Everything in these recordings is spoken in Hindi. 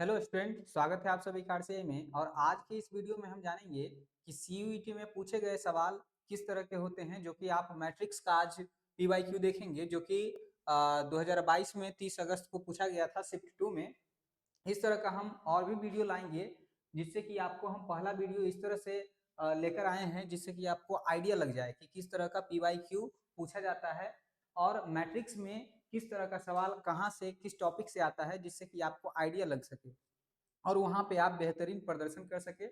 हेलो स्टूडेंट, स्वागत है आप सभी का आरसीआई में। और आज की इस वीडियो में हम जानेंगे कि सीयूईटी में पूछे गए सवाल किस तरह के होते हैं, जो कि आप मैट्रिक्स का आज पीवाईक्यू देखेंगे, जो कि 2022 में 30 अगस्त को पूछा गया था शिफ्ट 2 में। इस तरह का हम और भी वीडियो लाएंगे, जिससे कि आपको हम पहला वीडियो इस तरह से लेकर आए हैं, जिससे कि आपको आइडिया लग जाए कि किस तरह का पीवाईक्यू पूछा जाता है और मैट्रिक्स में किस तरह का सवाल कहाँ से किस टॉपिक से आता है, जिससे कि आपको आइडिया लग सके और वहां पे आप बेहतरीन प्रदर्शन कर सके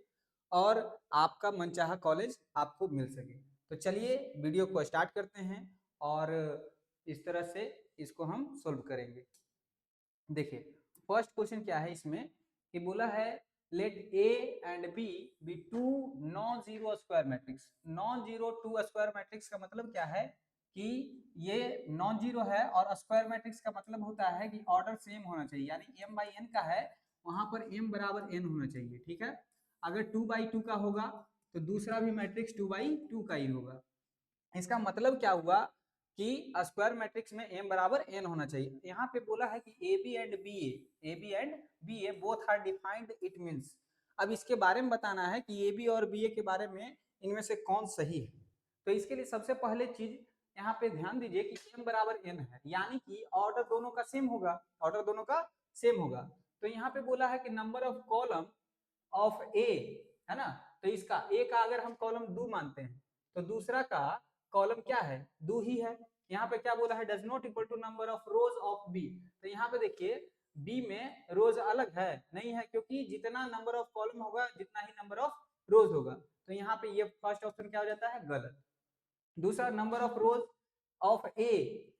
और आपका मनचाहा कॉलेज आपको मिल सके। तो चलिए वीडियो को स्टार्ट करते हैं और इस तरह से इसको हम सोल्व करेंगे। देखिए, फर्स्ट क्वेश्चन क्या है इसमें कि बोला है let A and B be two non zero square matrix. Non zero two square matrix का मतलब क्या है कि ये नॉन जीरो है, और स्क्वायर मैट्रिक्स का मतलब होता है कि ऑर्डर सेम होना चाहिए, यानी m बाई n का है वहां पर m बराबर n होना चाहिए। ठीक है, अगर 2/2 का होगा तो दूसरा भी मैट्रिक्स 2/2 का ही होगा। इसका मतलब क्या हुआ कि स्क्वायर मैट्रिक्स में m बराबर n होना चाहिए। यहाँ पे बोला है कि A B and B A both are defined, it means अब इसके बारे में बताना है कि ए बी और बी ए के बारे में इनमें से कौन सही है। तो इसके लिए सबसे पहले चीज यहाँ पे ध्यान दीजिए कि m बराबर n है, यानी कि ऑर्डर दोनों का सेम होगा, ऑर्डर दोनों का सेम होगा। तो यहाँ पे बोला है कि नंबर ऑफ कॉलम ऑफ ए, है ना, तो इसका ए का अगर हम कॉलम 2 मानते हैं तो दूसरा का कॉलम क्या है, 2 ही है। यहाँ पे क्या बोला है, does not equal to number of rows of B. तो यहाँ पे देखिए बी में रोज अलग है नहीं है, क्योंकि जितना नंबर ऑफ कॉलम होगा जितना ही नंबर ऑफ रोज होगा। तो यहाँ पे ये फर्स्ट ऑप्शन क्या हो जाता है, गलत। दूसरा नंबर ऑफ रोज ऑफ ए,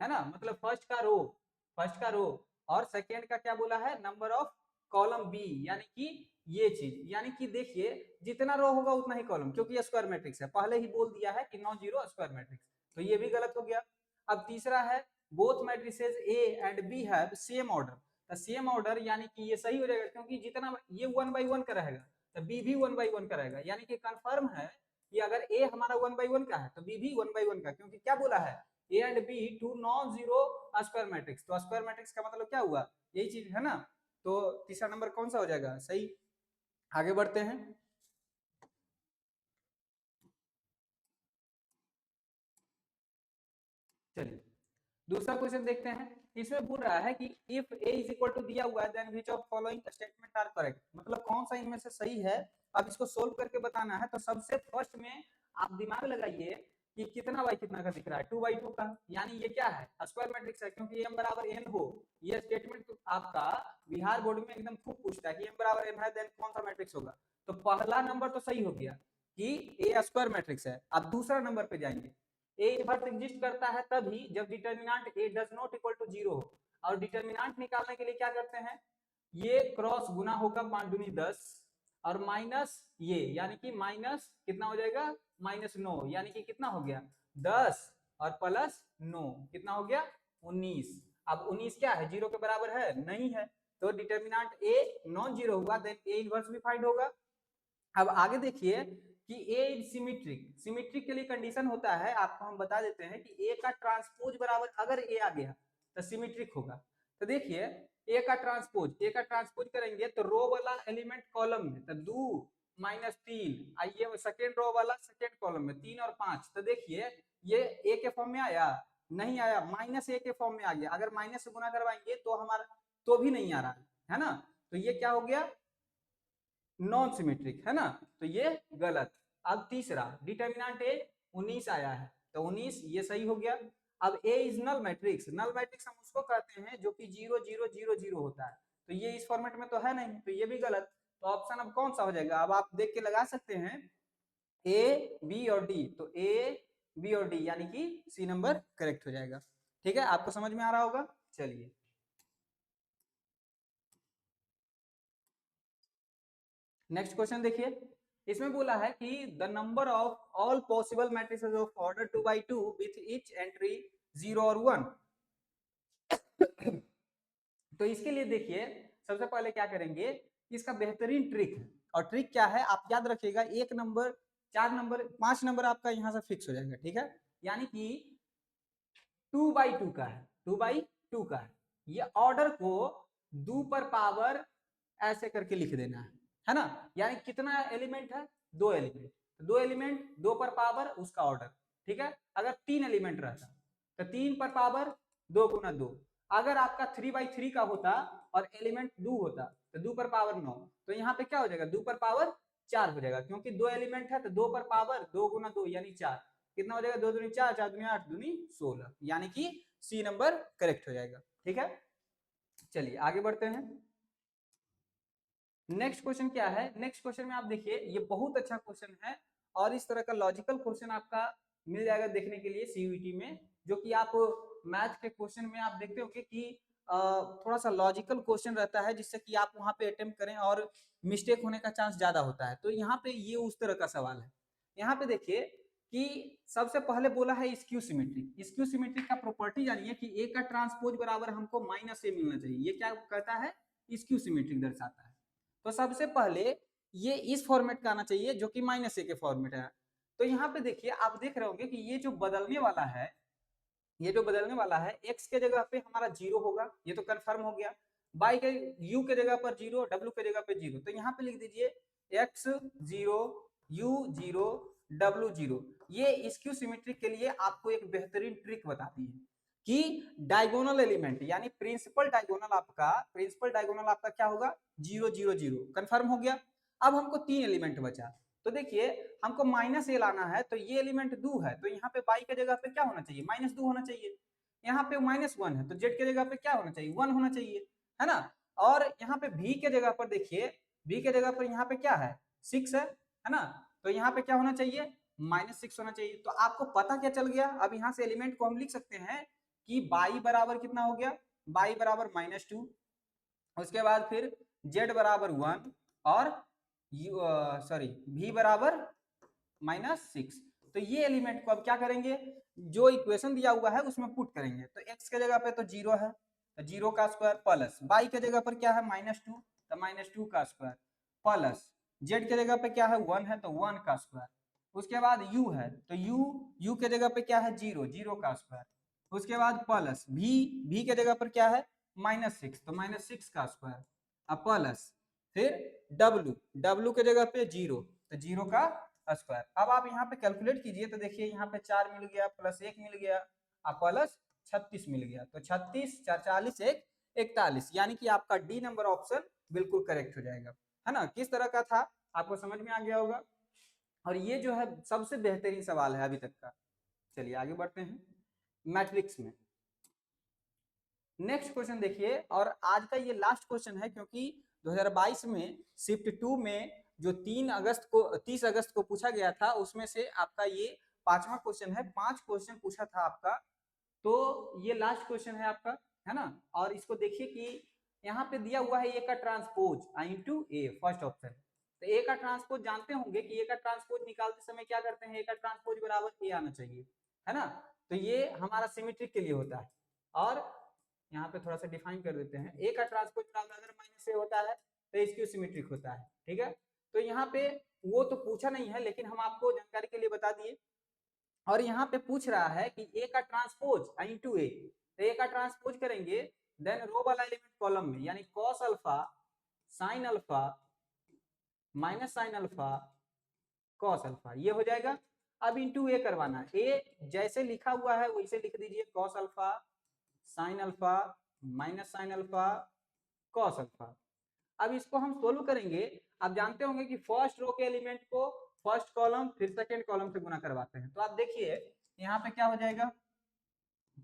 है ना, मतलब फर्स्ट का रो और सेकेंड का क्या बोला है, नंबर ऑफ कॉलम बी, यानी कि ये चीज, यानी कि देखिए जितना रो होगा उतना ही कॉलम, क्योंकि ये स्क्वायर मैट्रिक्स है, पहले ही बोल दिया है कि नॉन जीरो स्क्वायर मैट्रिक्स। तो ये भी गलत हो गया। अब तीसरा है both matrices A and B have same order. तो सेम ऑर्डर यानी कि ये सही हो जाएगा, क्योंकि जितना ये 1/1 का रहेगा तो बी भी 1/1 का रहेगा, यानी कि कंफर्म है कि अगर ए हमारा 1/1 का है तो बी भी 1/1 का, क्योंकि क्या बोला है, A and B two non zero square matrix. तो स्क्वायर मैट्रिक्स का मतलब क्या हुआ, यही चीज है ना। तो तीसरा नंबर कौन सा हो जाएगा, सही। आगे बढ़ते हैं। चलिए दूसरा क्वेश्चन देखते हैं। इसमें बोल रहा है कि if A is equal to दिया हुआ है then which of following statement are correct, मतलब कौन सा इनमें से सही है। अब इसको सोल्व करके बताना है। तो सबसे फर्स्ट में आप दिमाग लगाइए कि कितना बाई कितना का दिख रहा है, 2/2 का, यानी ये क्या है, स्क्वायर मैट्रिक्स है, क्योंकि m बराबर n हो। ये स्टेटमेंट तो आपका बिहार बोर्ड में एकदम खूब पूछता है कि m बराबर n है देन कौन सा मैट्रिक्स होगा। तो पहला नंबर तो सही हो गया कि ए स्क्वायर मैट्रिक्स है। अब दूसरा नंबर पे जाएंगे। ए इनवर्स एग्जिस्ट करता है तभी जब determinant A does not equal to 0 हो। और डिटर्मिनेंट निकालने के लिए क्या करते हैं, ये क्रॉस गुना होगा 5 दूनी 10 और माइनस ये, यानी कि माइनस कितना हो जाएगा, -9, यानी कि कितना हो गया 10 और प्लस 9 कितना हो गया 19। अब 19 क्या है, जीरो के बराबर है नहीं है, तो डिटर्मिनेंट ए नॉन जीरो हुआ, देन ए इनवर्स भी फाइंड होगा। अब आगे देखिए कि ए इज सिमेट्रिक। सिमेट्रिक के लिए कंडीशन होता है, आपको हम बता देते हैं कि ए का ट्रांसपोज बराबर अगर ए आ गया तो सिमेट्रिक होगा। तो देखिए ए का ट्रांसपोज करेंगे तो रो वाला एलिमेंट कॉलम में तो 2 -3, आइए सेकेंड रो वाला सेकेंड कॉलम में 3 और 5। तो देखिए ये ए के फॉर्म में आया, नहीं आया, -a के फॉर्म में आ गया। अगर माइनस से गुना करवाएंगे तो हमारा तो भी नहीं आ रहा है ना। तो ये क्या हो गया, नॉन सिमेट्रिक, है ना। तो ये गलत। अब तीसरा डिटर्मिनेंट ए 19 आया है, तो 19 ये सही हो गया। अब A is null matrix. Null matrix हम उसको कहते हैं जो कि 0 0 0 0 होता है, तो ये इस फॉर्मेट में तो है नहीं, तो ये भी गलत। तो ऑप्शन अब कौन सा हो जाएगा, अब आप देख के लगा सकते हैं ए बी और डी। तो ए बी और डी यानी कि सी नंबर करेक्ट हो जाएगा। ठीक है, आपको समझ में आ रहा होगा। चलिए नेक्स्ट क्वेश्चन देखिए। इसमें बोला है कि the number of all possible matrices of order 2/2 with each entry 0 और 1। तो इसके लिए देखिए सबसे पहले क्या करेंगे, इसका बेहतरीन ट्रिक है। और ट्रिक क्या है आप याद रखिएगा, 1 नंबर 4 नंबर 5 नंबर आपका यहां से फिक्स हो जाएगा। ठीक है, यानी कि 2/2 का है, 2/2 का है, ये ऑर्डर को 2 पर पावर ऐसे करके लिख देना है ना। यानी कितना एलिमेंट है, 2 एलिमेंट, 2 एलिमेंट 2 पर पावर उसका ऑर्डर, ठीक है। अगर 3 एलिमेंट रहता तो 3 पर पावर 2 गुना 2, अगर आपका 3/3 का होता और एलिमेंट 2 होता तो 2 पर पावर 9, तो यहाँ पे क्या हो जाएगा 2 पर पावर 4 हो जाएगा, क्योंकि 2 एलिमेंट है तो 2 पर पावर 2 गुना 2 यानी 4, कितना हो जाएगा 2 दूनी 4, 4 दूनी 8, दूनी 16, यानी कि सी नंबर करेक्ट हो जाएगा, ठीक है। चलिए आगे बढ़ते हैं। नेक्स्ट क्वेश्चन क्या है, नेक्स्ट क्वेश्चन में आप देखिए ये बहुत अच्छा क्वेश्चन है और इस तरह का लॉजिकल क्वेश्चन आपका मिल जाएगा देखने के लिए सीयूईटी में, जो कि आप मैथ के क्वेश्चन में आप देखते होंगे कि थोड़ा सा लॉजिकल क्वेश्चन रहता है जिससे कि आप वहां पे अटेम्प्ट करें और मिस्टेक होने का चांस ज्यादा होता है। तो यहाँ पे ये उस तरह का सवाल है। यहाँ पे देखिए कि सबसे पहले बोला है स्क्यू सिमेट्रिक, स्क्यू सिमेट्रिक का प्रॉपर्टी जानिए कि ए का ट्रांसपोज बराबर हमको माइनस ए मिलना चाहिए। ये क्या कहता है, स्क्यू सिमेट्रिक दर्शाता है। तो सबसे पहले ये इस फॉर्मेट का आना चाहिए जो कि माइनस ए के फॉर्मेट है। तो यहाँ पे देखिए आप देख रहे होंगे कि ये जो बदलने वाला है, ये जो बदलने वाला है x के जगह पे हमारा 0 होगा, ये तो कंफर्म हो गया। y के u के जगह पर 0, w के जगह पे 0, तो यहाँ पे लिख दीजिए x 0 u 0 w 0। ये स्क्यू सिमेट्रिक के लिए आपको एक बेहतरीन ट्रिक बताती है कि डायगोनल एलिमेंट यानी प्रिंसिपल डायगोनल आपका क्या होगा 0 0 0, कंफर्म हो गया। अब हमको 3 एलिमेंट बचा, तो देखिए हमको माइनस ए लाना है, तो ये एलिमेंट 2 है तो यहाँ पे बाई के जगह पे क्या होना चाहिए -2 होना चाहिए। यहाँ पे -1 है तो जेड के जगह पे क्या होना चाहिए 1 होना चाहिए, है ना। और यहाँ पे भी के जगह पर देखिए, भी के जगह पर यहाँ पे क्या है 6 है ना, तो यहाँ पे क्या होना चाहिए -6 होना चाहिए। तो आपको पता क्या चल गया, अब यहाँ से एलिमेंट को हम लिख सकते हैं कि बाई बराबर कितना हो गया, बाई बराबर -2, उसके बाद फिर जेड बराबर 1 और सॉरी v बराबर -6। तो ये एलिमेंट को अब क्या करेंगे, जो इक्वेशन दिया हुआ है उसमें पुट करेंगे। तो x के जगह पे तो 0 है तो 0 का स्क्वायर प्लस y के जगह पर क्या है -2 तो -2 का स्क्वायर प्लस z के जगह पे क्या है 1 है तो 1 का स्क्वायर, उसके बाद u है तो u के जगह पे क्या है 0, 0 का स्क्वायर, उसके बाद प्लस v के जगह पर क्या है -6 तो -6 का स्क्वायर, अब प्लस फिर w के जगह पे 0 तो 0 का स्क्वायर। अब आप यहाँ पे कैलकुलेट कीजिए तो देखिए यहाँ पे 4 मिल गया प्लस 1 मिल गया प्लस 36 मिल गया, तो 36 4 40 1 41, यानी कि आपका डी नंबर ऑप्शन बिल्कुल करेक्ट हो जाएगा, है ना। किस तरह का था आपको समझ में आ गया होगा, और ये जो है सबसे बेहतरीन सवाल है अभी तक का। चलिए आगे बढ़ते हैं मैट्रिक्स में। नेक्स्ट क्वेश्चन देखिए, और आज का ये लास्ट क्वेश्चन है क्योंकि 2022 में शिफ्ट 2 में जो 30 अगस्त को पूछा गया था उसमें से आपका ये 5वां क्वेश्चन है। 5 क्वेश्चन पूछा था आपका, तो ये लास्ट क्वेश्चन है आपका, है ना। और इसको देखिए कि यहाँ पे दिया हुआ है ए का ट्रांसपोज इनटू ए, फर्स्ट ऑप्शन। तो ए का ट्रांसपोज जानते होंगे कि ए का ट्रांसपोज निकालते समय क्या करते हैं, ए का ट्रांसपोज बराबर ए आना चाहिए, है ना। तो ये हमारा सिमेट्रिक के लिए होता है। और यहाँ पे थोड़ा सा डिफाइन कर देते हैं, ए का ट्रांसपोज बराबर अगर माइनस ए होता है तो स्क्यू सिमेट्रिक होता है, ठीक है। तो यहाँ पे वो तो पूछा नहीं है लेकिन हम आपको जानकारी के लिए बता दिए। और यहाँ पे पूछ रहा है कि ए का ट्रांसपोज इनटू ए, तो ए का ट्रांसपोज करेंगे देन रो वाला एलिमेंट कॉलम में, यानी cos alpha sine alpha minus sine alpha cos alpha, ये हो जाएगा। अब इंटू ए करवाना है, ए जैसे लिखा हुआ है वैसे लिख दीजिए, cos alpha sine alpha minus sine alpha cos alpha. अब इसको हम सोल्व करेंगे। आप जानते होंगे कि फर्स्ट रो के एलिमेंट को फर्स्ट कॉलम फिर सेकेंड कॉलम से गुना करवाते हैं। तो आप देखिए यहाँ पे क्या हो जाएगा,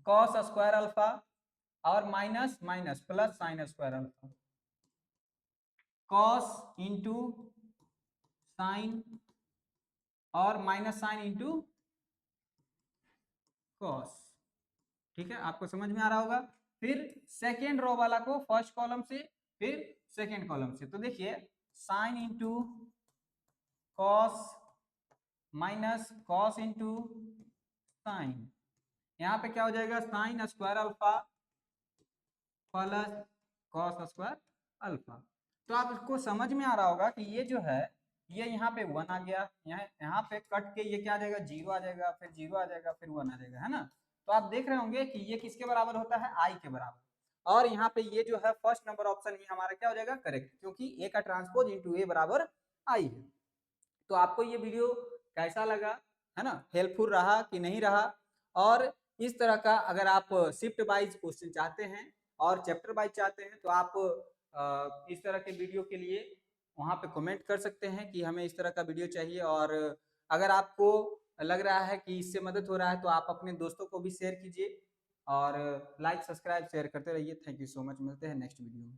कॉस स्क्वायर अल्फा और minus minus plus sine square alpha, cos into sine और माइनस साइन इंटू कॉस, ठीक है, आपको समझ में आ रहा होगा। फिर सेकेंड रो वाला को फर्स्ट कॉलम से फिर सेकेंड कॉलम से, तो देखिए sine into cos minus cos into sine, यहाँ पे क्या हो जाएगा sine square alpha plus cos square alpha. तो आपको समझ में आ रहा होगा कि ये जो है ये यहाँ पे 1 आ गया, यहाँ पे कट के ये क्या आ जाएगा 0 आ जाएगा, फिर 0 आ जाएगा, फिर 1 आ जाएगा, है ना। तो आप देख रहे होंगे कि ये किसके बराबर होता है, आई के बराबर। और यहाँ पे ये जो है फर्स्ट नंबर ऑप्शन ही हमारा क्या हो जाएगा करेक्ट, क्योंकि ए का ट्रांसपोज इंटू ए बराबर आई है। तो आपको ये वीडियो कैसा लगा, है ना, हेल्पफुल रहा कि नहीं रहा? और इस तरह का अगर आप शिफ्ट वाइज क्वेश्चन चाहते हैं और चैप्टर वाइज चाहते हैं तो आप इस तरह के वीडियो के लिए वहाँ पे कमेंट कर सकते हैं कि हमें इस तरह का वीडियो चाहिए। और अगर आपको लग रहा है कि इससे मदद हो रहा है तो आप अपने दोस्तों को भी शेयर कीजिए और लाइक सब्सक्राइब शेयर करते रहिए। थैंक यू सो मच, मिलते हैं नेक्स्ट वीडियो में।